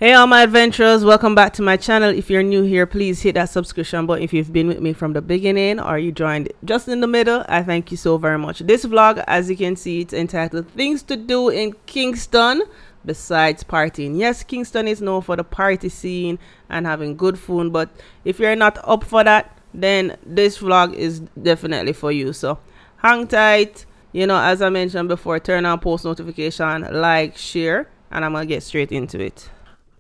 Hey all my adventurers, welcome back to my channel. If you're new here, please hit that subscription button. If you've been with me from the beginning or you joined just in the middle, I thank you so very much. This vlog, as you can see, it's entitled Things to Do in Kingston Besides Partying. Yes, Kingston is known for the party scene and having good food, but if you're not up for that, then this vlog is definitely for you. So hang tight. You know, as I mentioned before, turn on post notification, like, share, and I'm gonna get straight into it.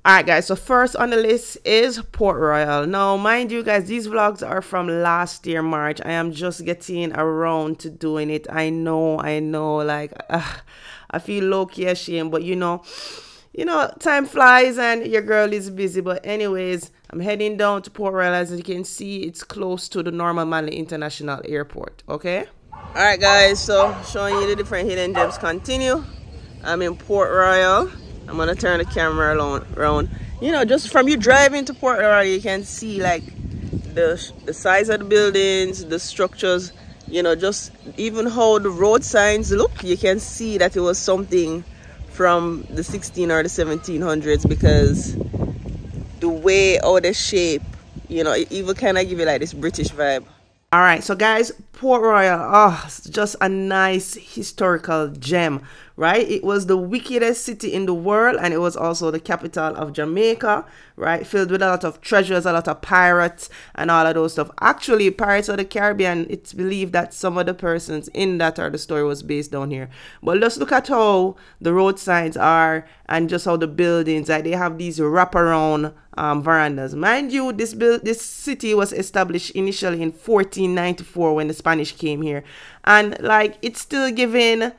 Alright guys, so first on the list is Port Royal. Now mind you guys, these vlogs are from last year March. I am just getting around to doing it. I know, like I feel low-key ashamed, but you know, time flies and your girl is busy. But anyways, I'm heading down to Port Royal. As you can see, it's close to the Normal Manley International Airport. Okay, alright guys, so showing you the different hidden gems. Continue. I'm in Port Royal. I'm gonna turn the camera around. You know, just from you driving to Port Royal, you can see like the size of the buildings, the structures. You know, just even how the road signs look. You can see that it was something from the 16 or the 1700s, because the way or the shape, you know, it even kind of give you like this British vibe. All right, so guys, Port Royal, oh, it's just a nice historical gem, right? It was the wickedest city in the world, and it was also the capital of Jamaica, right? Filled with a lot of treasures, a lot of pirates, and all of those stuff. Actually, Pirates of the Caribbean, it's believed that some of the persons in that or the story was based down here. But let's look at how the road signs are and just how the buildings, like they have these wraparound verandas. Mind you, this city was established initially in 1494 when the Spanish came here, and like it's still giving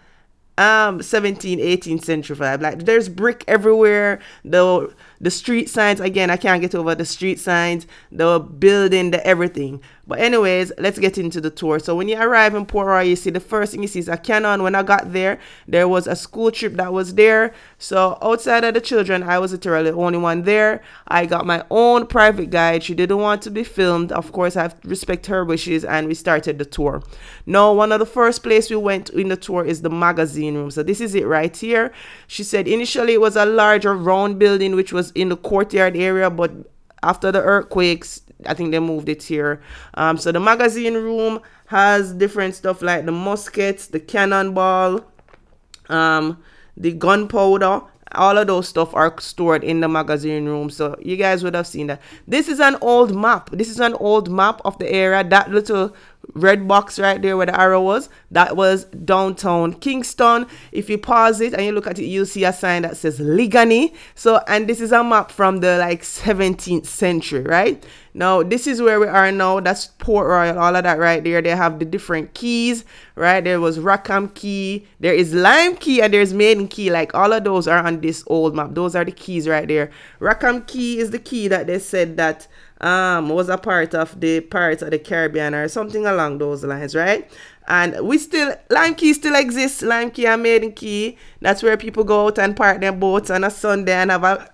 17th 18th century vibe. Like there's brick everywhere. The street signs, again, I can't get over the street signs, the building, the everything. But anyways, let's get into the tour. So when you arrive in Port Royal, you see the first thing you see is a cannon. When I got there, there was a school trip that was there. So outside of the children, I was literally the only one there. I got my own private guide. She didn't want to be filmed. Of course, I have to respect her wishes, and we started the tour. Now, one of the first places we went in the tour is the magazine room. So this is it right here. She said initially it was a larger round building which was in the courtyard area, but after the earthquakes, I think they moved it here. So the magazine room has different stuff like the muskets, the cannonball, the gunpowder. All of those stuff are stored in the magazine room. So you guys would have seen that. This is an old map. This is an old map of the area. That little red box right there where the arrow was, that was downtown Kingston. If you pause it and you look at it, you'll see a sign that says Ligani. So, and this is a map from the like 17th century, right? Now this is where we are now. That's Port Royal, all of that right there. They have the different keys, right? There was Rackham Key, there is Lime Key, and there's Maiden Key. Like all of those are on this old map. Those are the keys right there. Rackham Key is the key that they said that was a part of the Pirates of the Caribbean or something along those lines, right? And we still, Lime Key still exists. Lime Key and Maiden Key, that's where people go out and park their boats on a Sunday and have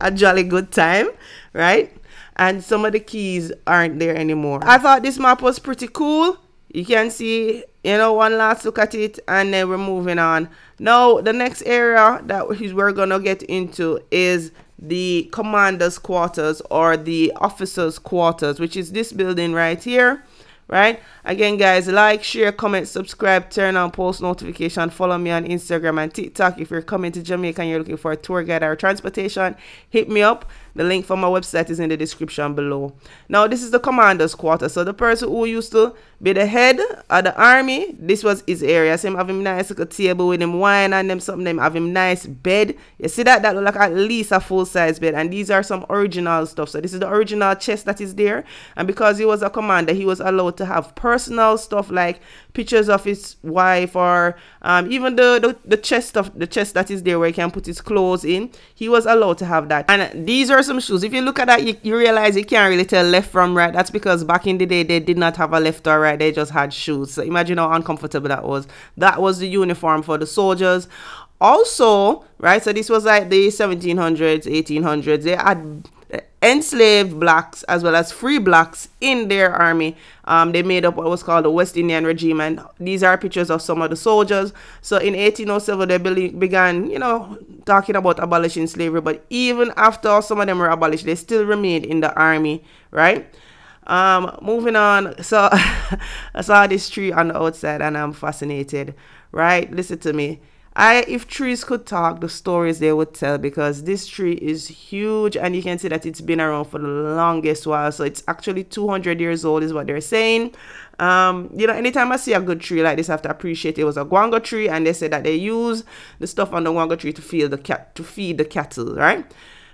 a jolly good time, right? And some of the keys aren't there anymore. I thought this map was pretty cool. You can see, you know, one last look at it, and then we're moving on. Now the next area that we're gonna get into is the commander's quarters or the officer's quarters, which is this building right here, right? Again guys, like, share, comment, subscribe, turn on post notification, follow me on Instagram and TikTok. If you're coming to Jamaica and you're looking for a tour guide or transportation, hit me up. The link for my website is in the description below. Now this is the commander's quarter. So the person who used to be the head of the army, this was his area. So him have him nice little table with him wine and them something. Them have him nice bed. You see that? That look like at least a full-size bed. And these are some original stuff. So this is the original chest that is there. And because he was a commander, he was allowed to have personal stuff like pictures of his wife, or even the chest that is there where he can put his clothes in. He was allowed to have that. And these are some shoes. If you look at that, you realize you can't really tell left from right. That's because back in the day they did not have a left or right. They just had shoes. So imagine how uncomfortable that was. That was the uniform for the soldiers. Also, right, so this was like the 1700s, 1800s. They had enslaved blacks as well as free blacks in their army. They made up what was called the West Indian regime, and these are pictures of some of the soldiers. So in 1807 they began, you know, talking about abolishing slavery, but even after some of them were abolished, they still remained in the army, right? Moving on. So I saw this tree on the outside and I'm fascinated, right? Listen to me. If trees could talk, the stories they would tell, because this tree is huge and you can see that it's been around for the longest while. So it's actually 200 years old is what they're saying. You know, anytime I see a good tree like this, I have to appreciate it was a guango tree, and they said that they use the stuff on the guango tree to feed the cattle, right?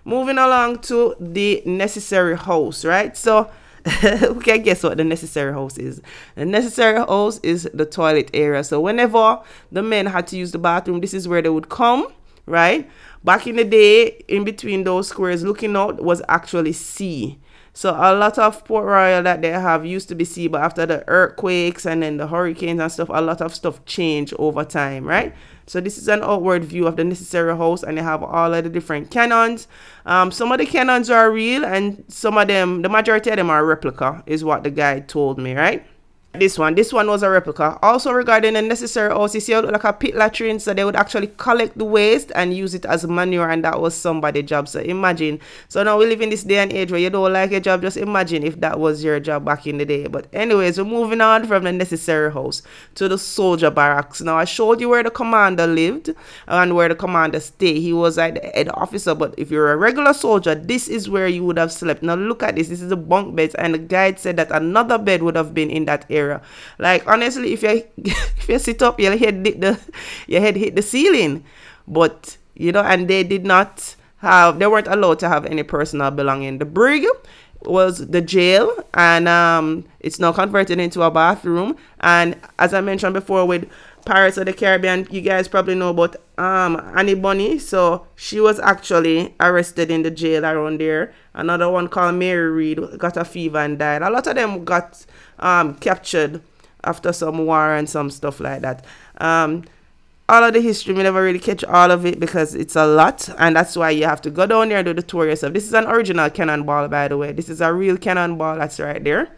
Moving along to the necessary house, right? So we can guess what the necessary house is. The necessary house is the toilet area. So whenever the men had to use the bathroom, this is where they would come, right? Back in the day, in between those squares looking out was actually sea. So a lot of Port Royal that they have used to be sea, but after the earthquakes and then the hurricanes and stuff, a lot of stuff changed over time, right? So this is an outward view of the necessary house, and they have all of the different cannons. Some of the cannons are real, and some of them, the majority of them are replica, is what the guy told me, right? This one was a replica. Also regarding the necessary house, you see like a pit latrine, so they would actually collect the waste and use it as manure, and that was somebody's job. So imagine. So now we live in this day and age where you don't like a job. Just imagine if that was your job back in the day. But anyways, we're moving on from the necessary house to the soldier barracks. Now I showed you where the commander lived and where the commander stayed. He was like the head officer, but if you're a regular soldier, this is where you would have slept. Now look at this. This is the bunk beds, and the guide said that another bed would have been in that area. Like honestly, if you sit up, your head hit the ceiling. But you know, and they weren't allowed to have any personal belonging. The brig was the jail, and it's now converted into a bathroom. And as I mentioned before, with Pirates of the Caribbean, you guys probably know about Annie Bunny. So she was actually arrested in the jail around there. Another one called Mary Read got a fever and died. A lot of them got captured after some war and some stuff like that. All of the history, we never really catch all of it because it's a lot, and that's why you have to go down there and do the tour yourself. This is an original cannonball, by the way. This is a real cannonball that's right there,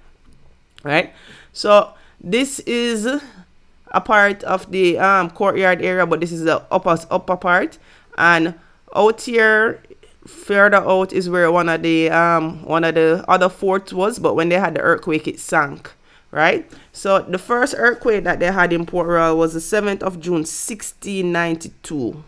right? So this is a part of the courtyard area, but this is the upper part, and out here further out is where one of the other forts was, but when they had the earthquake, it sank, right? So the first earthquake that they had in Port Royal was the 7th of June 1692,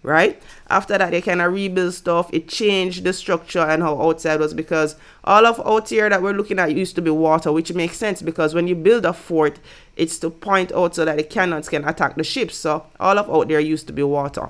right? After that, they kind of rebuilt stuff. It changed the structure and how outside was, because all of out here that we're looking at used to be water, which makes sense because when you build a fort, it's to point out so that the cannons can attack the ships. So all of out there used to be water.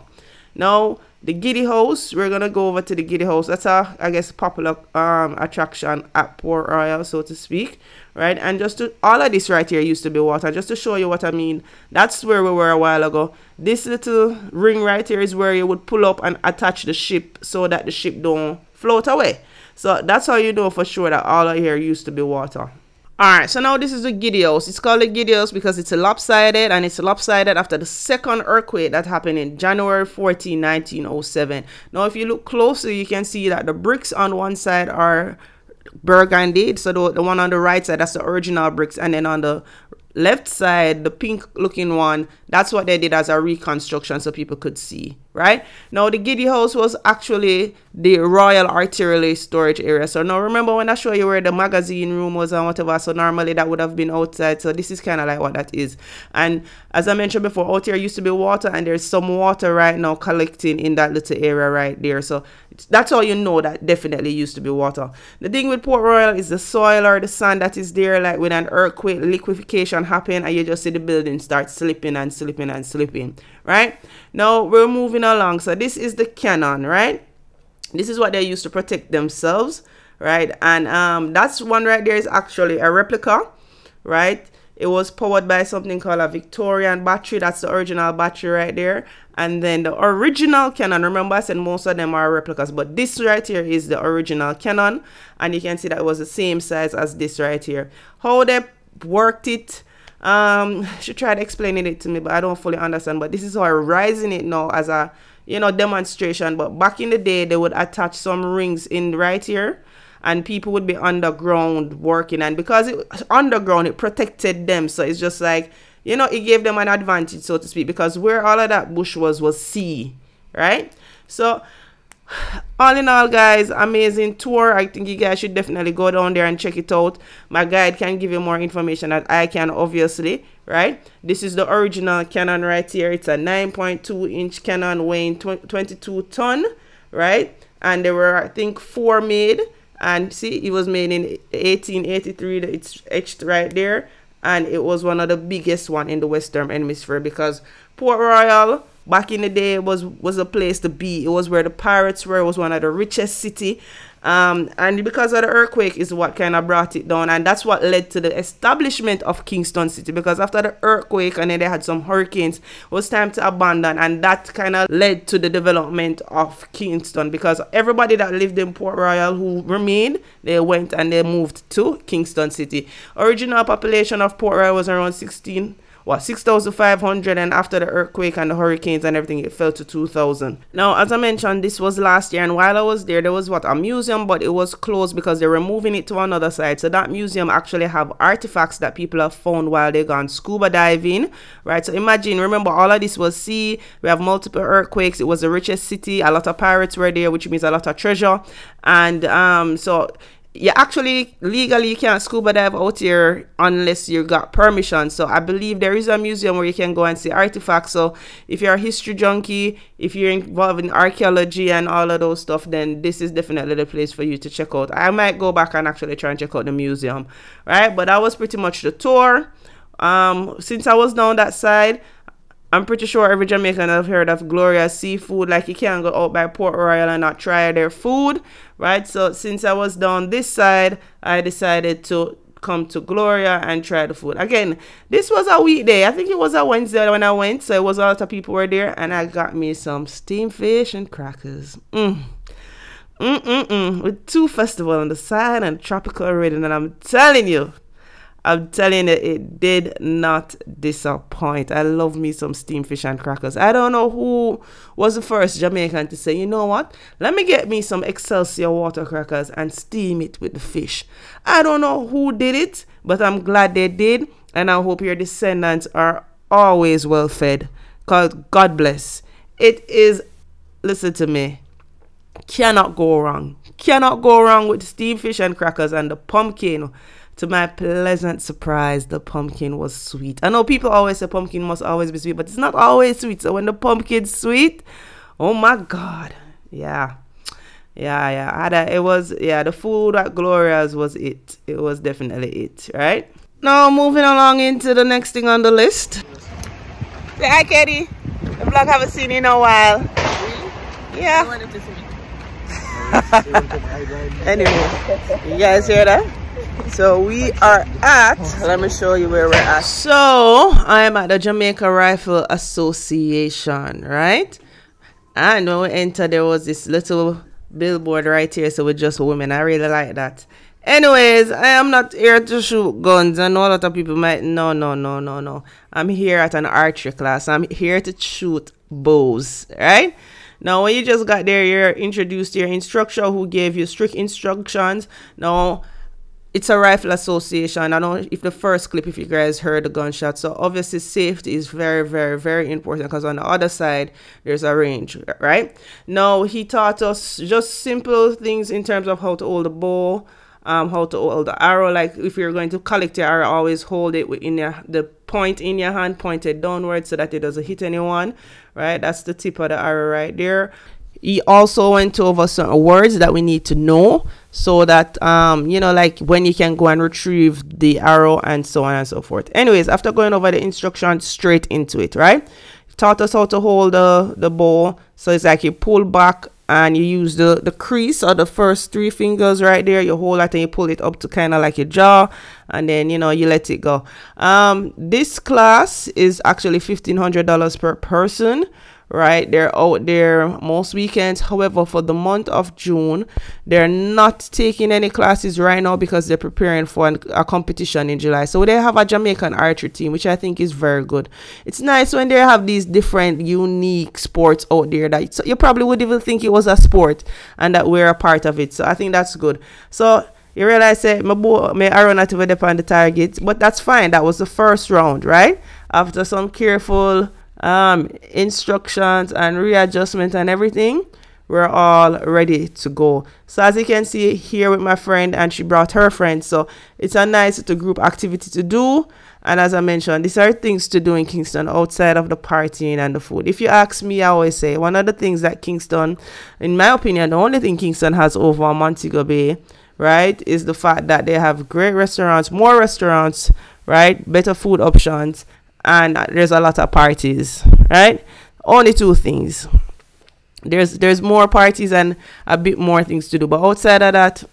Now the Giddy House, we're gonna go over to the Giddy House. That's a, I guess, popular attraction at Port Royal, so to speak, right? And all of this right here used to be water. Just to show you what I mean, that's where we were a while ago. This little ring right here is where you would pull up and attach the ship so that the ship don't float away. So that's how you know for sure that all of here used to be water. Alright, so now this is the Giddy House. It's called the Giddy House because it's lopsided, and it's lopsided after the second earthquake that happened in January 14, 1907. Now, if you look closely, you can see that the bricks on one side are burgundy. So the one on the right side, that's the original bricks, and then on the left side, the pink looking one, that's what they did as a reconstruction so people could see, right? Now the Giddy House was actually the Royal Artillery storage area. So now remember when I show you where the magazine room was and whatever, so normally that would have been outside. So this is kind of like what that is. And as I mentioned before, out here used to be water, and there's some water right now collecting in that little area right there. So that's how you know that definitely used to be water. The thing with Port Royal is the soil or the sand that is there, like when an earthquake, liquefaction happen, and you just see the building start slipping and slipping and slipping, right? Now we're moving along. So this is the cannon, right? This is what they used to protect themselves, right? And that's one right there is actually a replica, right? It was powered by something called a Victorian battery. That's the original battery right there. And then the original cannon, remember I said most of them are replicas, but this right here is the original cannon, and you can see that it was the same size as this right here. How they worked it, she tried explaining it to me, but I don't fully understand. But this is how I'm rising it now as a, you know, demonstration. But back in the day, they would attach some rings in right here, and people would be underground working, and because it was underground, it protected them. So it's just like, you know, it gave them an advantage, so to speak, because where all of that bush was sea, right? So all in all, guys, amazing tour. I think you guys should definitely go down there and check it out. My guide can give you more information that I can, obviously, right? This is the original cannon right here. It's a 9.2-inch cannon weighing 22 ton, right? And there were, I think, 4 made. And see, it was made in 1883. It's etched right there. And it was one of the biggest one in the Western Hemisphere, because Port Royal back in the day was a place to be. It was where the pirates were. It was one of the richest city. And because of the earthquake is what kind of brought it down, and that's what led to the establishment of Kingston City, because after the earthquake and then they had some hurricanes, it was time to abandon, and that kind of led to the development of Kingston, because everybody that lived in Port Royal who remained, they went and they moved to Kingston City. Original population of Port Royal was around 6,500, and after the earthquake and the hurricanes and everything, it fell to 2,000. Now, as I mentioned, this was last year, and while I was there, there was a museum, but it was closed because they were moving it to another side. So that museum actually have artifacts that people have found while they gone scuba diving, right? So imagine, remember, all of this was sea. We have multiple earthquakes. It was the richest city. A lot of pirates were there, which means a lot of treasure. And so you actually legally you can't scuba dive out here unless you got permission. So I believe there is a museum where you can go and see artifacts. So if you're a history junkie, if you're involved in archaeology and all of those stuff, then this is definitely the place for you to check out. I might go back and actually try and check out the museum, right? But that was pretty much the tour. Since I was down that side, I'm pretty sure every Jamaican have heard of Gloria's seafood. Like, you can't go out by Port Royal and not try their food, right? So since I was down this side, I decided to come to Gloria and try the food. Again, this was a weekday. I think it was a Wednesday when I went, so it was a lot of people were there, and I got me some steamed fish and crackers. With 2 festivals on the side and tropical reading, and I'm telling you, it did not disappoint. I love me some steamed fish and crackers. I don't know who was the first Jamaican to say, you know what, let me get me some Excelsior water crackers and steam it with the fish. I don't know who did it, but I'm glad they did, and I hope your descendants are always well fed, because God bless. It is, listen to me, cannot go wrong. Cannot go wrong with steamed fish and crackers, and the pumpkin. To my pleasant surprise, the pumpkin was sweet. I know people always say pumpkin must always be sweet, but it's not always sweet. So when the pumpkin's sweet, oh my God. Yeah. The food at Gloria's was it. It was definitely it, right? Now moving along into the next thing on the list. Say hi, Katie. The vlog haven't seen you in a while. Really? Yeah. I wanted to see. Anyway, you guys hear that? So we are at, let me show you where we're at. So I am at the Jamaica Rifle Association, right? And when we entered, there was this little billboard right here. So we're just women. I really like that. Anyways, I am not here to shoot guns. I know a lot of people might, no. I'm here at an archery class. I'm here to shoot bows, right? Now, when you just got there, you're introduced to your instructor who gave you strict instructions. Now, it's a rifle association. I don't know if the first clip, if you guys heard the gunshot. So obviously safety is very, very, very important, because on the other side, there's a range, right? Now, he taught us just simple things in terms of how to hold the bow, how to hold the arrow. Like if you're going to collect your arrow, always hold it within the point in your hand, pointed downwards so that it doesn't hit anyone, right? That's the tip of the arrow right there. He also went over some words that we need to know, so that you know, like when you can go and retrieve the arrow and so on and so forth. Anyways, after going over the instructions, straight into it, right? He taught us how to hold the bow. So it's like you pull back and you use the crease or the first 3 fingers right there. You hold that and you pull it up to kind of like your jaw, and then, you know, you let it go. This class is actually $1,500 per person, right? They're out there most weekends. However, for the month of June, they're not taking any classes right now because they're preparing for a competition in July. So they have a Jamaican archery team, which I think is very good. It's nice when they have these different unique sports out there that so you probably would even think it was a sport and that we're a part of it. So I think that's good. So you realize that my arrow not even depend on the target, but that's fine. That was the first round, right? After some careful instructions and readjustment and everything, we're all ready to go. So as you can see here with my friend, and she brought her friend, so it's a nice little group activity to do. And as I mentioned, these are things to do in Kingston outside of the partying and the food. If you ask me, I always say one of the things that Kingston, in my opinion, the only thing Kingston has over Montego Bay, right, is the fact that they have great restaurants, more restaurants, right, better food options, and there's a lot of parties, right? Only two things. There's more parties and a bit more things to do, but outside of that,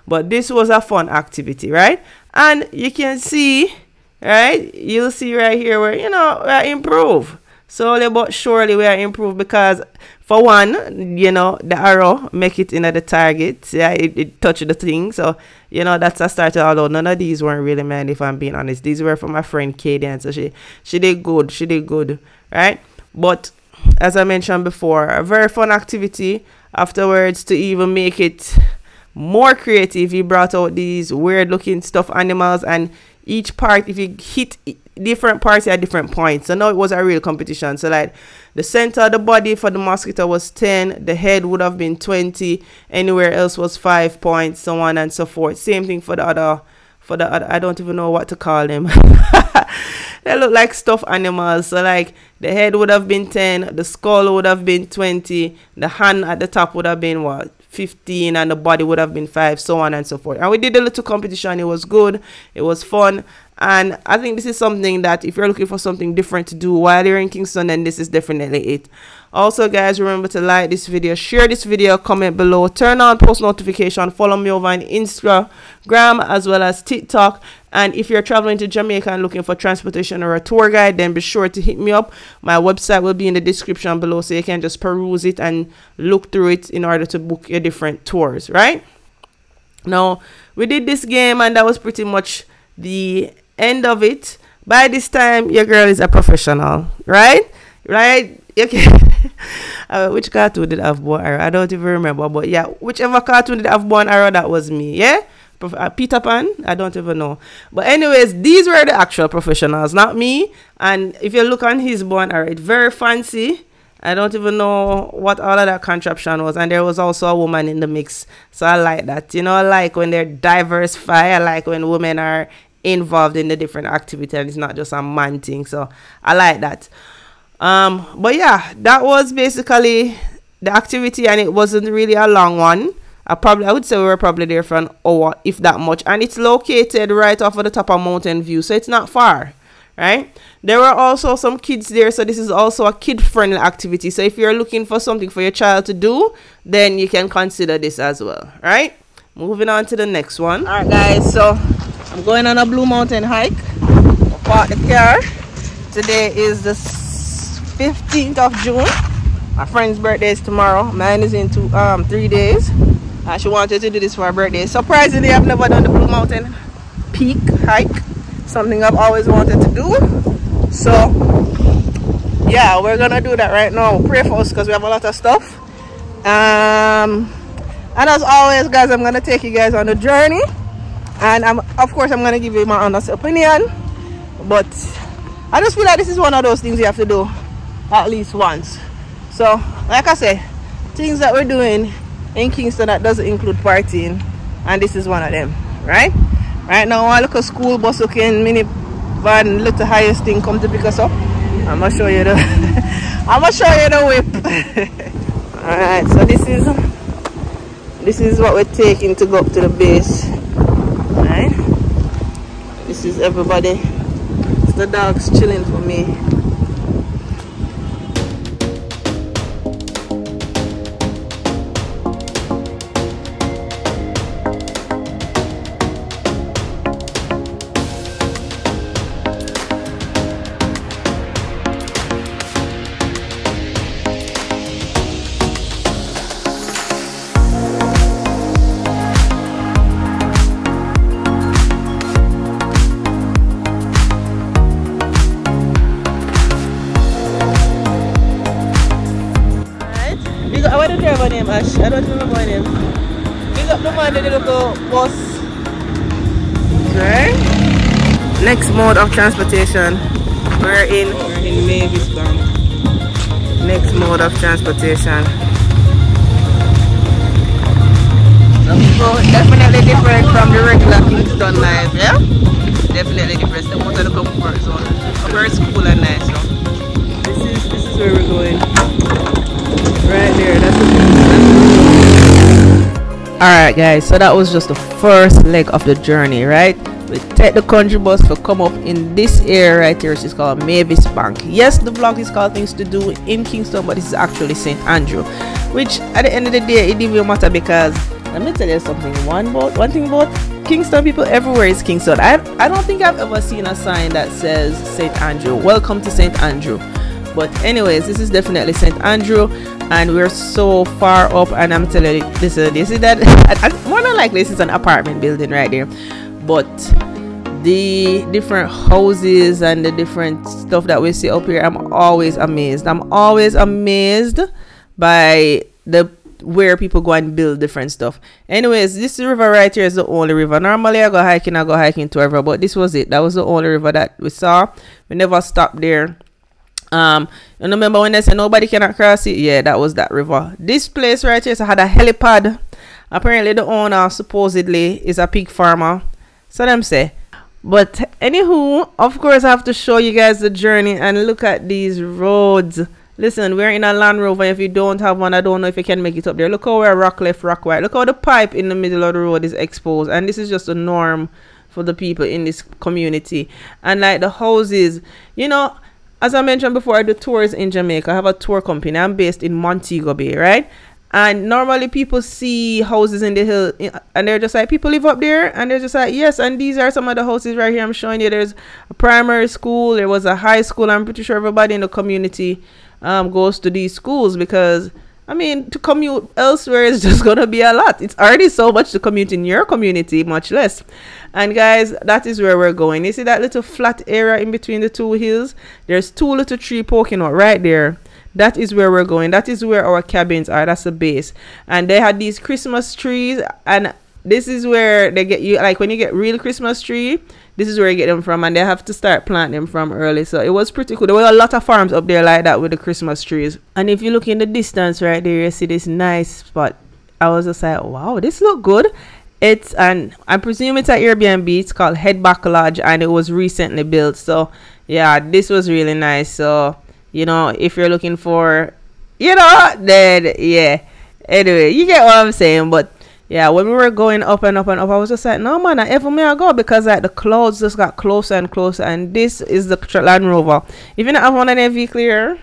But this was a fun activity, right? And you can see, right, you'll see right here where, you know, we improve. Slowly but surely we are improved because, for one, you know, the arrow make it in at the target. Yeah, it touched the thing. So, you know, that's a start. Although none of these weren't really mine, if I'm being honest. These were from my friend Katie, and so she did good. She did good, right? But as I mentioned before, a very fun activity. Afterwards, to even make it more creative, he brought out these weird looking stuffed animals, and each part, if you hit different parts at different points. So now it was a real competition. So like the center of the body for the mosquito was 10, the head would have been 20, anywhere else was 5 points, so on and so forth. Same thing for the other, I don't even know what to call them. They look like stuffed animals. So like the head would have been 10, the skull would have been 20, the hand at the top would have been what, 15, and the body would have been 5, so on and so forth. And we did a little competition. It was good, it was fun, and I think this is something that if you're looking for something different to do while you're in Kingston, then this is definitely it. Also guys, remember to like this video, share this video, comment below, turn on post notification, follow me over on Instagram as well as TikTok. And if you're traveling to Jamaica and looking for transportation or a tour guide, then be sure to hit me up. My website will be in the description below, so you can just peruse it and look through it in order to book your different tours, right? Now, we did this game and that was pretty much the end of it. By this time, your girl is a professional, right? Okay. Which cartoon did I have bow and arrow? I don't even remember, but yeah, whichever cartoon did I have bow and arrow, that was me. Yeah, Peter Pan, I don't even know. But anyways, these were the actual professionals, not me. And if you look on his bow and arrow, it's very fancy. I don't even know what all of that contraption was. And there was also a woman in the mix, so I like that. You know, I like when they're diversify. I like when women are involved in the different activities and it's not just a man thing. So I like that. But yeah, that was basically the activity, and it wasn't really a long one. I would say we were probably there for an hour, if that much, and it's located right off of the top of Mountain View, so it's not far, right? There were also some kids there, so this is also a kid-friendly activity. So if you're looking for something for your child to do, then you can consider this as well, right? Moving on to the next one. All right, guys, so I'm going on a Blue Mountain hike. I'll park the car. Today is the 15th of June. My friend's birthday is tomorrow. Mine is in 3 days. She wanted to do this for her birthday. Surprisingly, I've never done the Blue Mountain Peak hike. Something I've always wanted to do. So yeah, we're gonna do that right now. Pray for us because we have a lot of stuff. And as always, guys, I'm gonna take you guys on a journey, and of course I'm gonna give you my honest opinion, but I just feel like this is one of those things you have to do at least once. So like I said, things that we're doing in Kingston that doesn't include partying, and this is one of them, right? Right now I look at school bus looking minivan, look the highest thing come to pick us up. I'm gonna show you the I'm gonna show you the whip. All right, so this is what we're taking to go up to the base. All right, this is everybody. It's the dogs chilling for me. I don't remember my name. Big up the man, the little bus. Right? Next mode of transportation. We're in Mavis Bank. Next mode of transportation. So definitely different from the regular KINGSTON life, yeah? Definitely different. The motor look comfort zone. Very cool and nice, so. This is where we're going. Right there, that's the Alright guys, so that was just the first leg of the journey, right? We take the country bus to come up in this area right here. It's called Mavis Bank. Yes, the vlog is called Things to Do in KINGSTON, but this is actually St. Andrew, which at the end of the day it didn't matter, because let me tell you something. One thing about KINGSTON, people everywhere is KINGSTON. I don't think I've ever seen a sign that says St. Andrew, welcome to St. Andrew. But anyways, this is definitely St. Andrew, and we're so far up, and I'm telling you, this is that more than likely this is an apartment building right there. But the different houses and the different stuff that we see up here, I'm always amazed. I'm always amazed by where people go and build different stuff. Anyways, this river right here is the only river. Normally I go hiking to a river, but this was it. That was the only river that we saw. We never stopped there. You remember when they said nobody cannot cross it? Yeah, that was that river. This place right here, so had a helipad. Apparently the owner supposedly is a pig farmer, so them say. But anywho, of course I have to show you guys the journey, and look at these roads. Listen, we're in a Land Rover. If you don't have one, I don't know if you can make it up there. Look how we're rock left, rock right. Look how the pipe in the middle of the road is exposed, and this is just a norm for the people in this community. And like the houses, you know, as I mentioned before, I do tours in Jamaica. I have a tour company. I'm based in Montego Bay, right? And normally people see houses in the hill, and they're just like, people live up there, and they're just like, yes. And these are some of the houses right here I'm showing you. There's a primary school, there was a high school. I'm pretty sure everybody in the community goes to these schools, because I mean, to commute elsewhere is just gonna be a lot. It's already so much to commute in your community, much less. And guys, that is where we're going. You see that little flat area in between the two hills? There's two little trees poking out right there. That is where we're going. That is where our cabins are. That's the base. And they had these Christmas trees, and this is where they get you, like when you get real Christmas tree, this is where you get them from, and they have to start planting them from early. So it was pretty cool. There were a lot of farms up there like that with the Christmas trees. And if you look in the distance right there, you see this nice spot. I was just like, wow, this look good. It's an, I presume it's an Airbnb. It's called Headback Lodge, and it was recently built. So yeah, this was really nice. So you know, if you're looking for, you know, then yeah. Anyway, you get what I'm saying. But yeah, when we were going up and up and up, I was just like, no man, I ever may I go, because like the clouds just got closer and closer. And this is the Land Rover. If you don't have one of them vehicle here,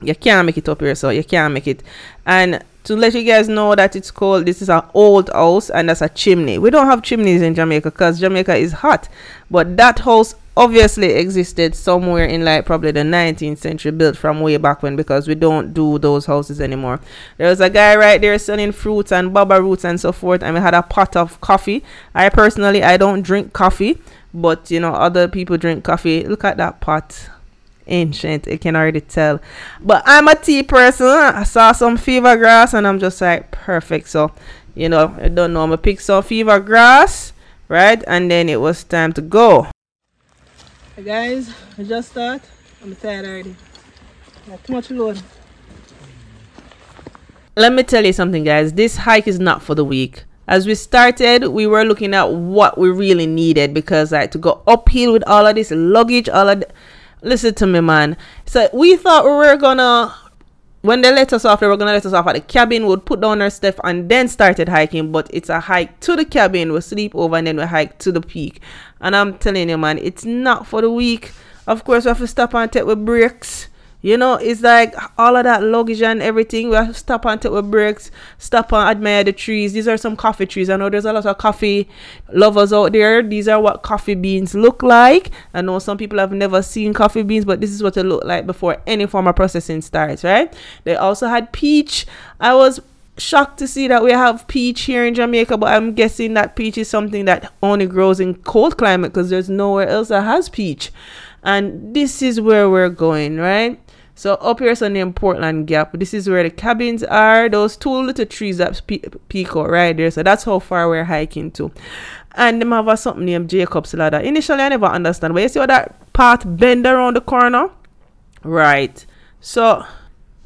you can't make it up here, so you can't make it. And to let you guys know that it's cold, this is an old house, and that's a chimney. We don't have chimneys in Jamaica because Jamaica is hot, but that house obviously existed somewhere in like probably the 19th century, built from way back when, because we don't do those houses anymore. There was a guy right there selling fruits and baba roots and so forth, and we had a pot of coffee. I don't drink coffee, but you know, other people drink coffee. Look at that pot. Ancient, I can already tell. But I'm a tea person. I saw some fever grass, and I'm just like, perfect. So you know, I don't know, I'm gonna pick some fever grass, right? And then it was time to go. Hey guys, I just start. I'm tired already. Got too much load. Let me tell you something, guys. This hike is not for the weak. As we started, we were looking at what we really needed, because like to go uphill with all of this luggage, all of listen to me, man. So we thought we were gonna, when they let us off, they were gonna let us off at the cabin, would put down our stuff and then started hiking. But it's a hike to the cabin, we sleep over, and then we hike to the peak. And I'm telling you, man, it's not for the weak. Of course, we have to stop and take with breaks. You know, it's like all of that luggage and everything. We have to stop and take with breaks, stop and admire the trees. These are some coffee trees. I know there's a lot of coffee lovers out there. These are what coffee beans look like. I know some people have never seen coffee beans, but this is what it looked like before any form of processing starts, right? They also had peach. I was shocked to see that we have peach here in Jamaica, but I'm guessing that peach is something that only grows in cold climate, because there's nowhere else that has peach. And this is where we're going, right? So up here is named Portland Gap. This is where the cabins are. Those two little trees that peek out right there. So that's how far we're hiking to. And them have something named Jacob's Ladder. Initially I never understand, but you see how that path bend around the corner? Right. So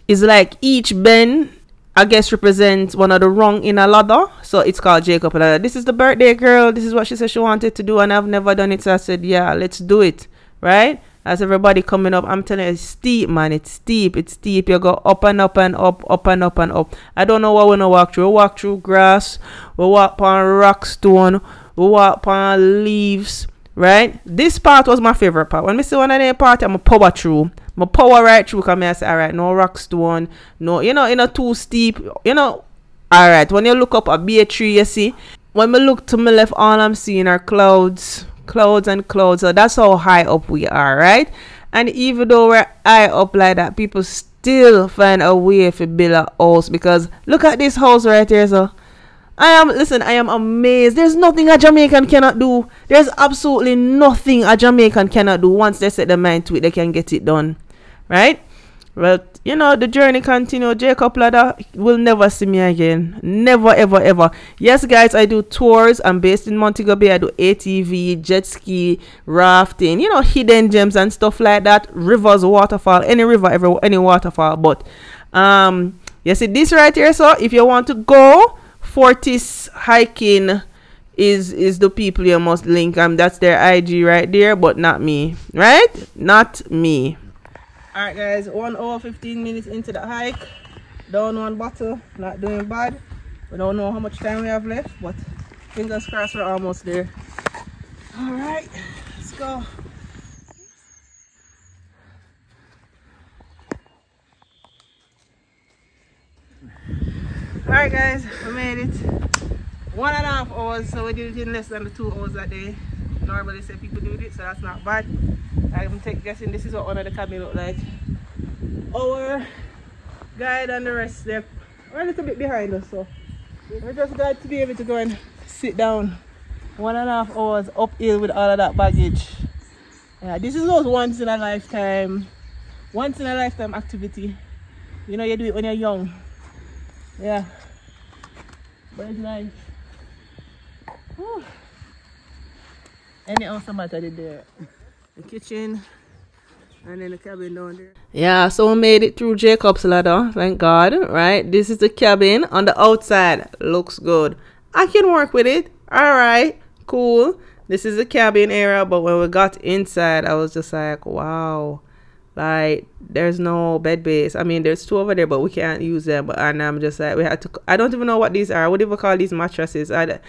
it's like each bend, I guess, represents one of the rung in a ladder. So it's called Jacob Ladder. This is the birthday girl. This is what she said she wanted to do, and I've never done it. So I said, yeah, let's do it. Right? As everybody coming up, I'm telling you, it's steep, man. It's steep. It's steep. You go up and up and up, up and up and up. I don't know what we're gonna walk through. We walk through grass. We walk on rock stone. We walk on leaves. Right? This part was my favorite part. When I see one of them part, I'm a power through. My power right through, because I say, all right, no rock stone, no, you know, too steep, you know. All right, when you look up a bay tree, you see, when I look to my left, all I'm seeing are clouds and clouds. So that's how high up we are, right? And even though we're high up like that, people still find a way to build a house, because look at this house right here. So I am amazed. There's nothing a Jamaican cannot do. There's absolutely nothing a Jamaican cannot do. Once they set their mind to it, they can get it done. Right? Well, you know, the journey continues. Jacob Ladder will never see me again. Never, ever, ever. Yes, guys, I do tours. I'm based in Montego Bay. I do ATV, jet ski, rafting, you know, hidden gems and stuff like that. Rivers, waterfall, any river, any waterfall. But, you see this right here, so if you want to go, Fortis hiking is the people you must link. That's their IG right there, but not me. Right? Not me. Alright guys, 1 hour 15 minutes into the hike. Down one bottle, not doing bad. We don't know how much time we have left, but fingers crossed we're almost there. Alright, let's go. Alright guys, we made it. 1.5 hours, so we did it in less than the 2 hours a day. Normally say people do it, so that's not bad. I'm guessing this is what one of the cabin look like. Our guide and the rest, they're a little bit behind us, so we're just glad to be able to go and sit down 1.5 hours uphill with all of that baggage. Yeah, this is those once in a lifetime activity. You know, you do it when you're young. Yeah, but it's nice. Whew. Anyhow, so much I did there. The kitchen and then the cabin down there. Yeah, so we made it through Jacob's Ladder, thank God. Right, this is the cabin. On the outside looks good. I can work with it. All right, cool. This is the cabin area, but when we got inside, I was just like, wow, like there's no bed base. I mean, there's 2 over there, but we can't use them. And I'm just like, we had to, I don't even know what these are. What do we call these mattresses? I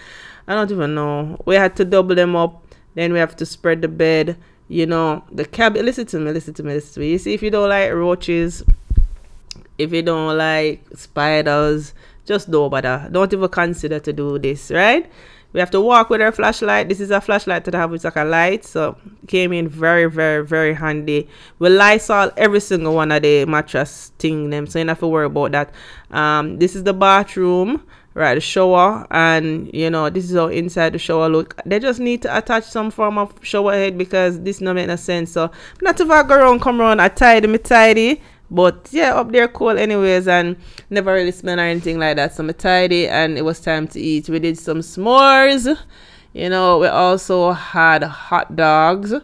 don't even know. We had to double them up. Then we have to spread the bed. You know, the cabin, listen to me. You see, if you don't like roaches, if you don't like spiders, just don't bother. Don't even consider to do this, right? We have to walk with our flashlight. This is a flashlight that I have. It's like a light. So it came in very, very, very handy. We Lysol every single one of the mattress thing them. So you don't have to worry about that. This is the bathroom. Right, the shower, and you know, this is how inside the shower look. They just need to attach some form of shower head, because this no make no sense. So not if I go around, come around, I tidy, but yeah, up there cool anyways, and never really smell or anything like that. So I tidy, and it was time to eat. We did some s'mores. You know, we also had hot dogs.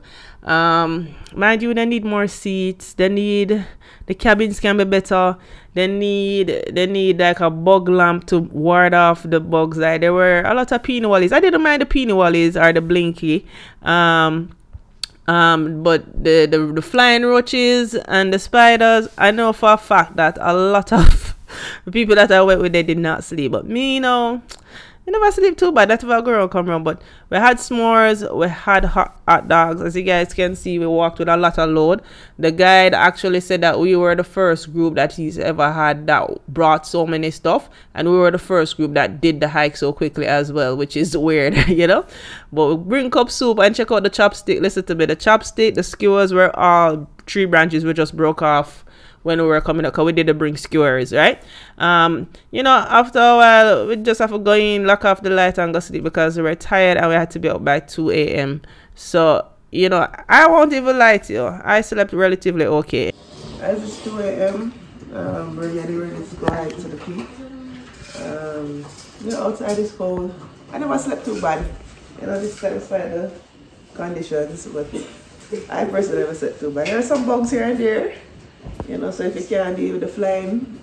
Mind you, they need more seats. They need, the cabins can be better. They need like a bug lamp to ward off the bugs. Like there were a lot of peanut wallies. I didn't mind the peanut wallies or the blinky. But the flying roaches and the spiders, I know for a fact that a lot of people that I went with, they did not sleep. But me, you know, I never sleep too bad. That's why I go around come around. But we had s'mores, we had hot dogs. As you guys can see, we walked with a lot of load. The guide actually said that we were the first group that he's ever had that brought so many stuff, and we were the first group that did the hike so quickly as well, which is weird, you know. But we bring cup soup and check out the chopstick. Listen to me, the chopstick, the skewers were all 3 branches we just broke off when we were coming up, because we didn't bring skewers, right? You know, after a while, we just have to go in, lock off the light and go sleep, because we were tired and we had to be up by 2 a.m. So, you know, I won't even lie to you, I slept relatively okay. As it's 2 a.m., we're getting ready to go hike to the peak. You know, outside is cold. I never slept too bad. You know, this satisfied the conditions, but I personally never slept too bad. There are some bugs here and there. You know, so if you can't deal with the flying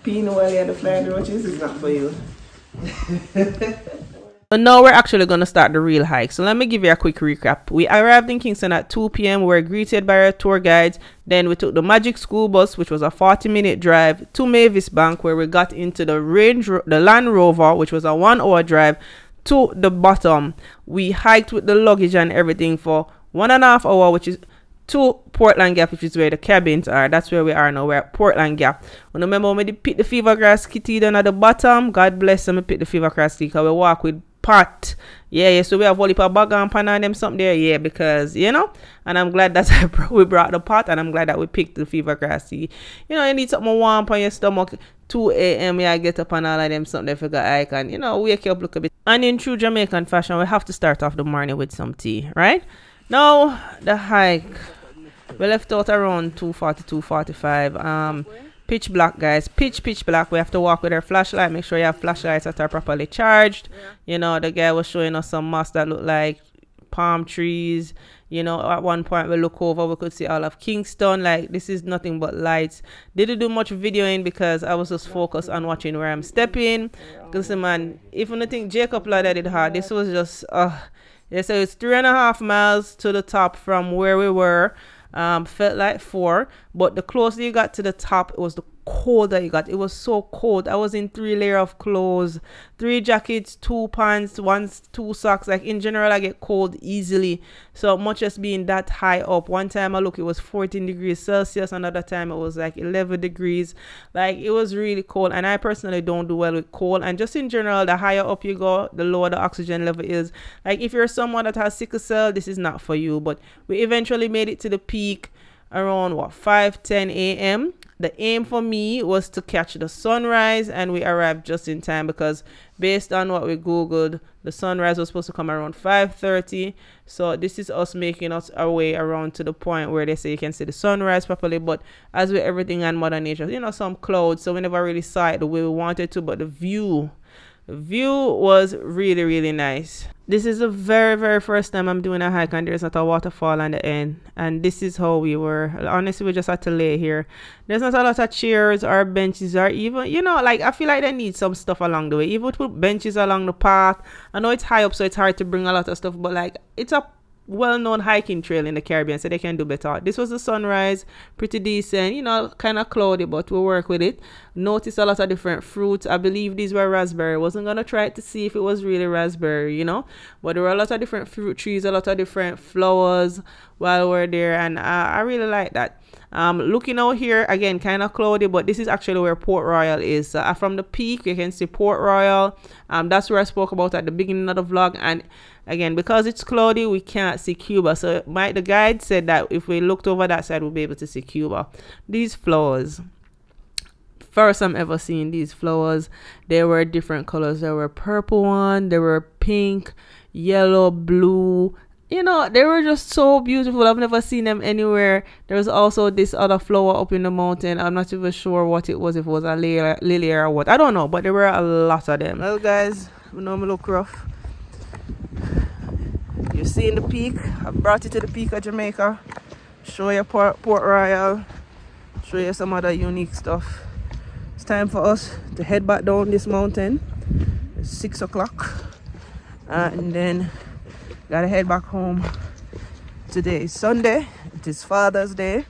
pinwheel and the flying roaches, it's not for you. So now we're actually going to start the real hike. So let me give you a quick recap. We arrived in Kingston at 2 p.m. We were greeted by our tour guides. Then we took the Magic School Bus, which was a 40-minute drive, to Mavis Bank, where we got into the Land Rover, which was a 1-hour drive to the bottom. We hiked with the luggage and everything for 1.5 hours, which is to Portland Gap, which is where the cabins are. That's where we are now. We're at Portland Gap. And remember when we picked the fever grass kitty down at the bottom? God bless them, we picked the fever grass kitty because we walk with pot. Yeah, so we have only a bag and pan and them something there. Yeah, because, you know, and I'm glad that we brought the pot, and I'm glad that we picked the fever grass tea. You know, you need something warm on your stomach. 2 a.m. yeah, get up and all of them something if you got I can, you know, wake you up, look a bit. And in true Jamaican fashion, we have to start off the morning with some tea, right? Now, the hike. We left out around 2:40, 2:45. Pitch black, guys. Pitch black. We have to walk with our flashlight. Make sure you have flashlights that are properly charged. You know, the guy was showing us some moss that look like palm trees. You know, at one point we look over, we could see all of Kingston. Like, this is nothing but lights. Didn't do much videoing because I was just focused on watching where I'm stepping. Because, man, even I think Jacob Ladder did hard. This was just, yeah, so it's 3.5 miles to the top from where we were. Felt like 4, but the closer you got to the top, it was the colder you got. It was so cold. I was in 3 layers of clothes, 3 jackets, 2 pants, 2 socks. Like, in general, I get cold easily, so much as being that high up. One time I look, it was 14 degrees Celsius. Another time it was like 11 degrees. Like, it was really cold, and I personally don't do well with cold. And just in general, the higher up you go, the lower the oxygen level is. Like, if you're someone that has sickle cell, this is not for you. But we eventually made it to the peak around 5:10 a.m. The aim for me was to catch the sunrise, and we arrived just in time because based on what we googled, the sunrise was supposed to come around 5:30. So this is us making us our way around to the point where they say you can see the sunrise properly. But as with everything on Mother Nature, you know, some clouds, so we never really saw it the way we wanted to. But the view was really, really nice. This is the very first time I'm doing a hike and there's not a waterfall on the end, and this is how we were. Honestly, we just had to lay here. There's not a lot of chairs or benches, or even, you know, like, I feel like they need some stuff along the way. Even put benches along the path. I know it's high up, so it's hard to bring a lot of stuff, but like, it's a well-known hiking trail in the Caribbean, so they can do better. This was the sunrise, pretty decent, you know, kind of cloudy, but we work with it. Notice a lot of different fruits. I believe these were raspberry. Wasn't gonna try it to see if it was really raspberry, you know, but there were a lot of different fruit trees, a lot of different flowers while we're there, and I really like that. Looking out here again, kind of cloudy, but this is actually where Port Royal is. From the peak you can see Port Royal. That's where I spoke about at the beginning of the vlog, and again, because it's cloudy, we can't see Cuba. So the guide said that if we looked over that side, we'll be able to see Cuba. These flowers, first I'm ever seeing these flowers. They were different colors. There were purple one, there were pink, yellow, blue. You know, they were just so beautiful. I've never seen them anywhere. There was also this other flower up in the mountain. I'm not even sure what it was, if it was a lily or what. I don't know, but there were a lot of them. Well, guys, we know me look rough. You're seeing the peak. I brought you to the peak of Jamaica. Show you Port Royal. Show you some other unique stuff. It's time for us to head back down this mountain. It's 6 o'clock. And then gotta head back home. Today is Sunday. It is Father's Day.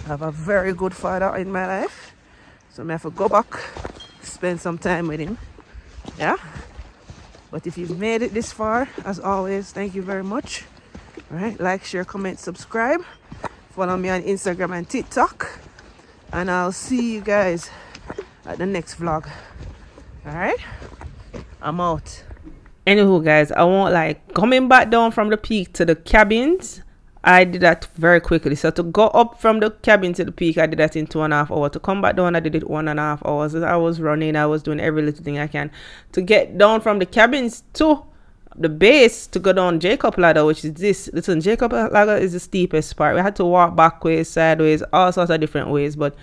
I have a very good father in my life, so I have to go back, spend some time with him. Yeah. But if you've made it this far, as always, thank you very much. All right, like, share, comment, subscribe. Follow me on Instagram and TikTok, and I'll see you guys at the next vlog. All right, I'm out. Anywho, guys, I won't like coming back down from the peak to the cabins. I did that very quickly. So to go up from the cabin to the peak, I did that in 2.5 hours. To come back down, I did it 1.5 hours. I was running, I was doing every little thing I can. To get down from the cabins to the base to go down Jacob ladder, which is this. Listen, Jacob ladder is the steepest part. We had to walk backwards, sideways, all sorts of different ways. But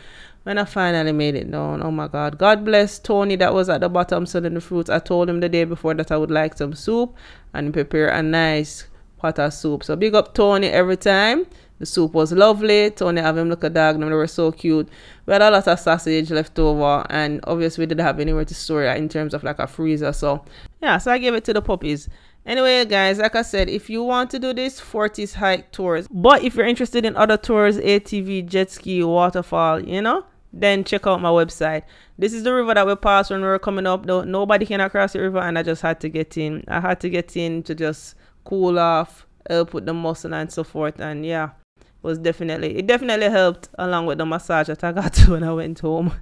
when I finally made it down, oh my God. God bless Tony that was at the bottom selling the fruits. I told him the day before that I would like some soup and prepare a nice pot of soup. So big up Tony every time. The soup was lovely. Tony have him look a dog. They were so cute. We had a lot of sausage left over, and obviously we didn't have anywhere to store it in terms of like a freezer. So yeah, so I gave it to the puppies. Anyway, guys, like I said, if you want to do this Fortis hike tours, but if you're interested in other tours, ATV, jet ski, waterfall, you know, then check out my website. This is the river that we passed when we were coming up. Though nobody can cross the river, and I just had to get in. I had to get in to just cool off, help with the muscle and so forth. And yeah, it definitely helped along with the massage that I got to when I went home.